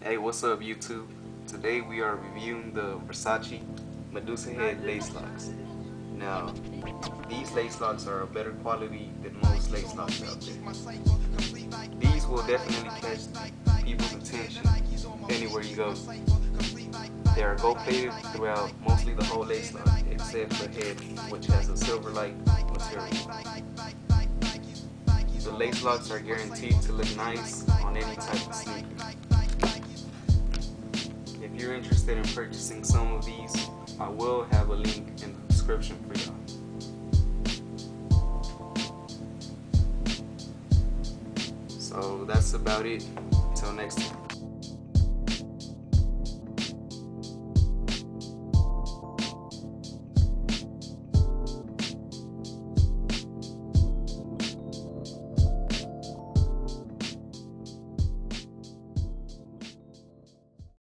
Hey, what's up YouTube? Today we are reviewing the Versace Medusa head lace locks. Now, these lace locks are of better quality than most lace locks out there. These will definitely catch people's attention anywhere you go. They are gold plated throughout mostly the whole lace lock, except the head, which has a silver-like material. The lace locks are guaranteed to look nice on any type of sneaker. If you're interested in purchasing some of these, I will have a link in the description for y'all. So that's about it. Until next time.